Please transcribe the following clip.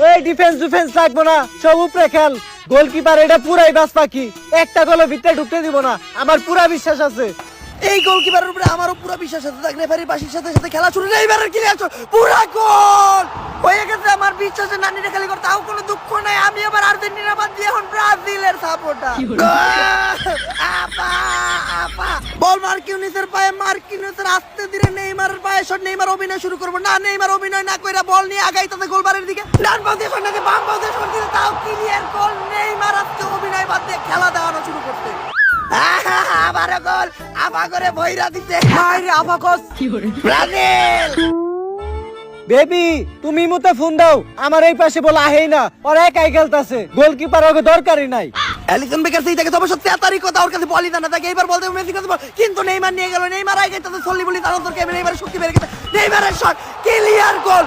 এই ডিফেন্স লাগবো না, সব উপরে খেল। গোলকিপার এটা পুরাই বাস পাখি, একটা গোল ভিতরে ঢুকতে দিব না, আমার পুরা বিশ্বাস আছে। এই গোলকিপারের উপরে আমারও পুরো বিশ্বাস আছে। দেখ রেফারির বাসির সাথে সাথে খেলা শুরু, এইবারের ক্লিয়ার পুরা গোল হয়ে গেছে। আমার বিশ্বাসে নানিরা খেলে করে, তাও কোনো দুঃখ নাই। আমি আবার আর্জেন্টিনা বাদ দিয়ে এখন ব্রাজিলের সাপোর্টার। আপা আপা বল মার্কিনিউসের পায়ে, মার্কিনিউসের আস্তে ধীরে নেইমারের পায়ে শট। নেইমার অভিনয় শুরু করবো না, নেইমার অভিনয় না কইরা বল নিয়ে আগাইতেছে গোলবারের দিকে। ডান পাও দিয়ে শট নাকি বাম পাও দিয়ে শট দিতে, তাও ক্লিয়ার গোল। নেইমার আজকে অভিনয় বাদ দিয়ে খেলা দেওয়ানো শুরু করতে। আবারও গোল, আবা করে ভৈরা দিতে। মাইরে আবাকস ব্রাজিল। বেবি তুমি মুতে ফোন দাও, আমার এই পাশে বল আহেই না, ওর একাই খেলতাছে, গোলকিপার ওকে দরকারই নাই। অ্যালিসন বেকার সেই থেকে তবে সত্যি তারই কথা, ওর কাছে বলই না থাকে। এবার বলতে মেসি কাছে বল, কিন্তু নেইমার নিয়ে গেল। নেইমার আগে তাতে সল্লি বলি তার অন্তর কে, নেইমারের শক্তি বেড়ে গেছে। নেইমারের শট ক্লিয়ার গোল।